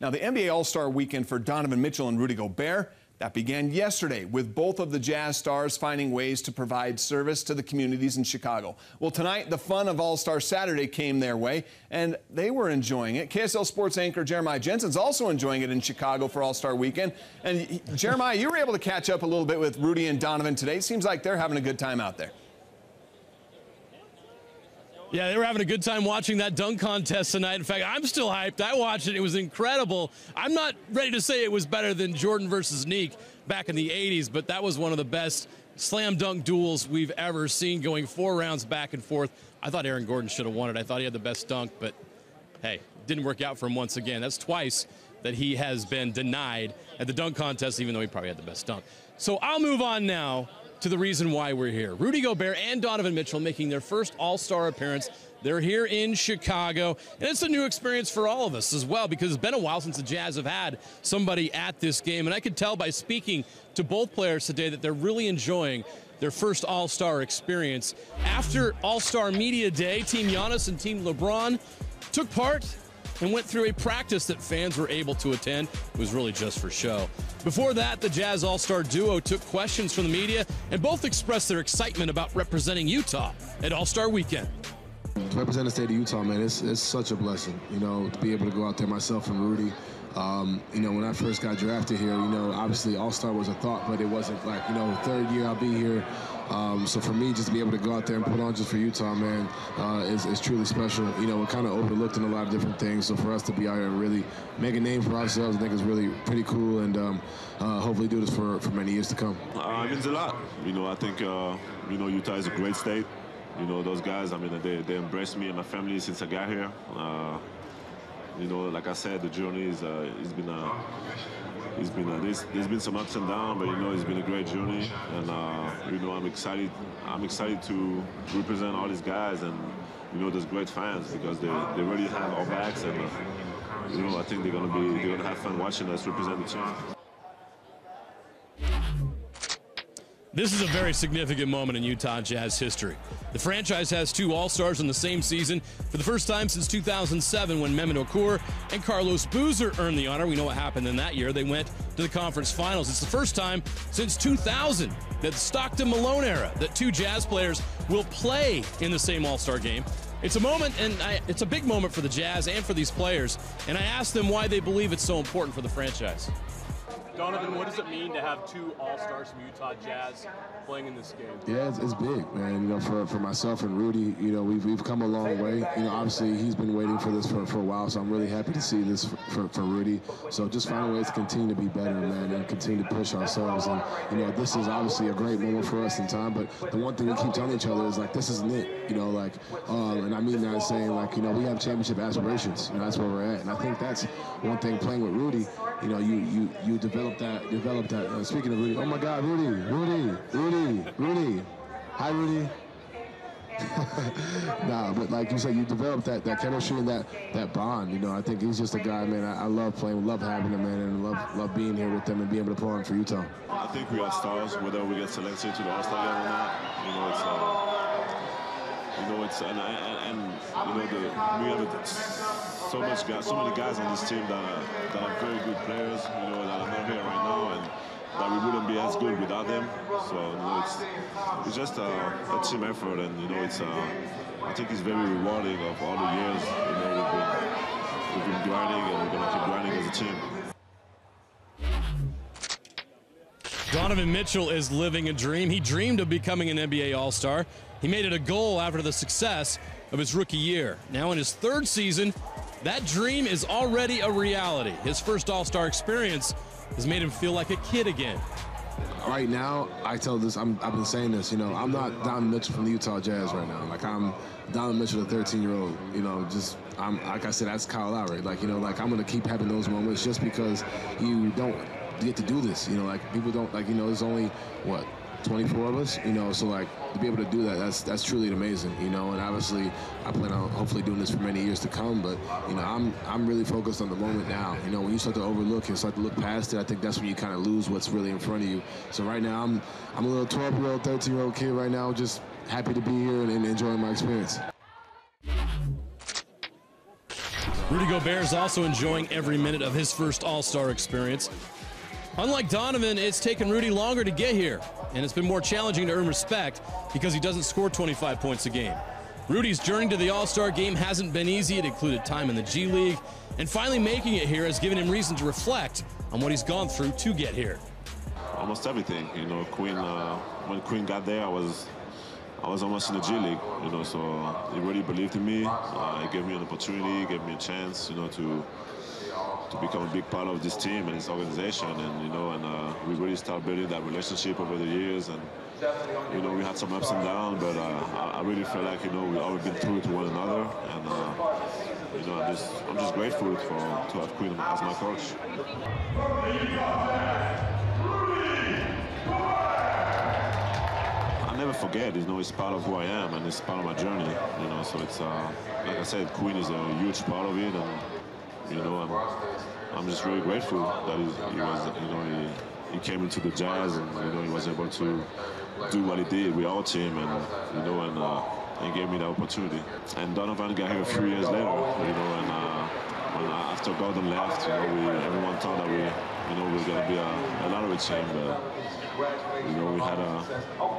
Now, the NBA All-Star weekend for Donovan Mitchell and Rudy Gobert, that began yesterday with both of the Jazz stars finding ways to provide service to the communities in Chicago. Well, tonight, the fun of All-Star Saturday came their way, and they were enjoying it. KSL Sports anchor Jeremiah Jensen's also enjoying it in Chicago for All-Star weekend. And Jeremiah, you were able to catch up a little bit with Rudy and Donovan today. Seems like they're having a good time out there. Yeah, they were having a good time watching that dunk contest tonight. In fact, I'm still hyped. I watched it. It was incredible. I'm not ready to say it was better than Jordan versus Neek back in the 80s, but that was one of the best slam dunk duels we've ever seen, going 4 rounds back and forth. I thought Aaron Gordon should have won it. I thought he had the best dunk, but hey, didn't work out for him once again. That's twice that he has been denied at the dunk contest, even though he probably had the best dunk. So I'll move on now to the reason why we're here. Rudy Gobert and Donovan Mitchell making their first All-Star appearance. They're here in Chicago, and it's a new experience for all of us as well, because it's been a while since the Jazz have had somebody at this game, and I could tell by speaking to both players today that they're really enjoying their first All-Star experience. After AllStar Media Day, Team Giannis and Team LeBron took part and went through a practice that fans were able to attend. It was really just for show. Before that, the Jazz All-Star duo took questions from the media and both expressed their excitement about representing Utah at All-Star Weekend. To represent the state of Utah, man, it's such a blessing, you know, to be able to go out there, myself and Rudy. You know, when I first got drafted here, you know, obviously All-Star was a thought, but it wasn't like, you know, 3rd year I'll be here. So for me, just to be able to go out there and put on just for Utah, man, is truly special. You know, we're kind of overlooked in a lot of different things. So for us to be out here and really make a name for ourselves, I think is really pretty cool, and hopefully do this for many years to come. It means a lot. You know, I think, you know, Utah is a great state. You know, those guys, I mean, they embraced me and my family since I got here. You know, like I said, the journey is there's been some ups and downs, but you know, it's been a great journey, and you know, I'm excited to represent all these guys and, you know, those great fans, because they really have our backs, and you know, I think they're gonna have fun watching us represent the team. This is a very significant moment in Utah Jazz history. The franchise has 2 All-Stars in the same season for the first time since 2007, when Mehmet Okur and Carlos Boozer earned the honor. We know what happened in that year. They went to the conference finals. It's the first time since 2000, that Stockton Malone era, that 2 Jazz players will play in the same All-Star game. It's a moment, and it's a big moment for the Jazz and for these players, and I asked them why they believe it's so important for the franchise. Donovan, what does it mean to have 2 All-Stars from Utah Jazz playing in this game? Yeah, it's big, man. You know, for myself and Rudy, you know, we've come a long way. You know, obviously he's been waiting for this for a while, so I'm really happy to see this for Rudy. So just finding ways to continue to be better, man, and continue to push ourselves. And, you know, this is obviously a great moment for us in time, but the one thing we keep telling each other is, like, this isn't it. You know, like, and I mean that saying, like, you know, we have championship aspirations. You know, that's where we're at. And I think that's one thing playing with Rudy. You know, you develop that. Speaking of Rudy, oh my God, Rudy. Hi, Rudy. Nah, but like you said, you develop that chemistry and that bond. You know, I think he's just a guy, man. I love playing, love having him, man, and love being here with them and being able to play on for Utah. I think we are stars, whether we get selected to the All-Star game or not. You know, we have so many guys on this team that are very good players. You know, that are not here right now, and that we wouldn't be as good without them. So, you know, it's just a team effort, and, you know, I think it's very rewarding of all the years, you know, we've been grinding, and we're gonna keep grinding as a team. Donovan Mitchell is living a dream. He dreamed of becoming an NBA All-Star. He made it a goal after the success of his rookie year. Now in his 3rd season, that dream is already a reality. His first All-Star experience has made him feel like a kid again. Right now, I've been saying this, you know, I'm not Donovan Mitchell from the Utah Jazz right now. Like, I'm Donovan Mitchell, the 13-year-old, you know, like I said, that's Kyle Lowry. Like, you know, like, I'm going to keep having those moments just because you don't get to do this, you know, like, people don't, like, you know, there's only, what, 24 of us, you know, so, like, to be able to do that, that's truly amazing, you know, and obviously I plan on hopefully doing this for many years to come, but, you know, I'm really focused on the moment now. You know, when you start to overlook and start to look past it, I think that's when you kind of lose what's really in front of you. So right now, I'm a little 12-year-old, 13-year-old kid right now, just happy to be here and enjoying my experience. Rudy Rudy Gobert is also enjoying every minute of his first All-Star experience. Unlike Donovan, it's taken Rudy longer to get here, and it's been more challenging to earn respect because he doesn't score 25 points a game. Rudy's journey to the All-Star game hasn't been easy. It included time in the G League, and finally making it here has given him reason to reflect on what he's gone through to get here. Almost everything, you know. When Queen got there, I was almost in the G League, you know. So he really believed in me. He gave me an opportunity, gave me a chance, you know, to become a big part of this team and this organization, and we really started building that relationship over the years. And you know, we had some ups and downs, but I really feel like, you know, we've always been true to one another, and you know, I'm just grateful to have Queen as my coach. I never forget, you know, it's part of who I am and it's part of my journey, you know. So it's like I said, Queen is a huge part of it, and you know, I'm just really grateful that he came into the Jazz, and you know, he was able to do what he did with our team, and you know, and he gave me the opportunity. And Donovan got here a few years later, you know, and after Gordon left, you know, everyone thought that we were going to be a lottery team, but you know,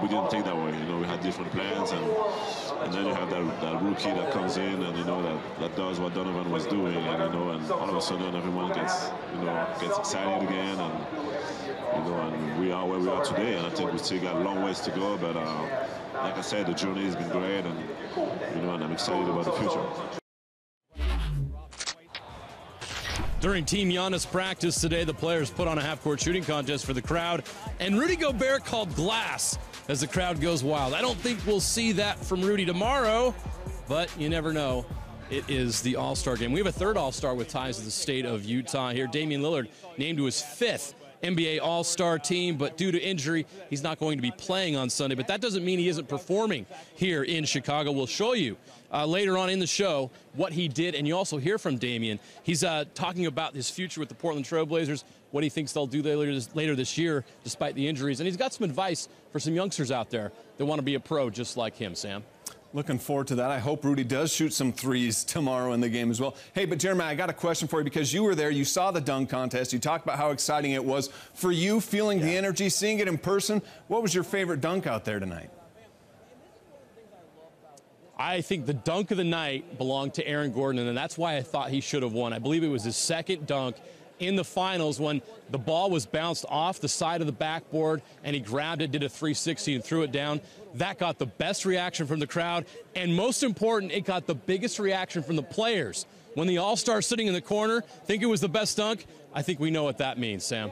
we didn't take that way. You know, we had different plans, and then you have that rookie that comes in, and you know, that does what Donovan was doing, and you know, and all of a sudden everyone gets excited again, and you know, and we are where we are today, and I think we still got a long ways to go, but like I said, the journey has been great, and you know, and I'm excited about the future. During Team Giannis practice today, the players put on a half-court shooting contest for the crowd, and Rudy Gobert called glass as the crowd goes wild. I don't think we'll see that from Rudy tomorrow, but you never know. It is the All-Star game. We have a third All-Star with ties to the state of Utah here. Damian Lillard named to his 5th NBA All-Star team, but due to injury, he's not going to be playing on Sunday. But that doesn't mean he isn't performing here in Chicago. We'll show you later on in the show what he did, and you also hear from Damian. He's talking about his future with the Portland Trail Blazers, what he thinks they'll do later this year despite the injuries, and he's got some advice for some youngsters out there that want to be a pro just like him, Sam. Looking forward to that. I hope Rudy does shoot some threes tomorrow in the game as well. Hey, but Jeremiah, I got a question for you because you were there. You saw the dunk contest. You talked about how exciting it was for you, feeling the energy, seeing it in person. What was your favorite dunk out there tonight? I think the dunk of the night belonged to Aaron Gordon, and that's why I thought he should have won. I believe it was his second dunk in the finals when the ball was bounced off the side of the backboard and he grabbed it, did a 360 and threw it down. That got the best reaction from the crowd, and most important, it got the biggest reaction from the players. When the All-Star sitting in the corner think it was the best dunk, I think we know what that means, Sam.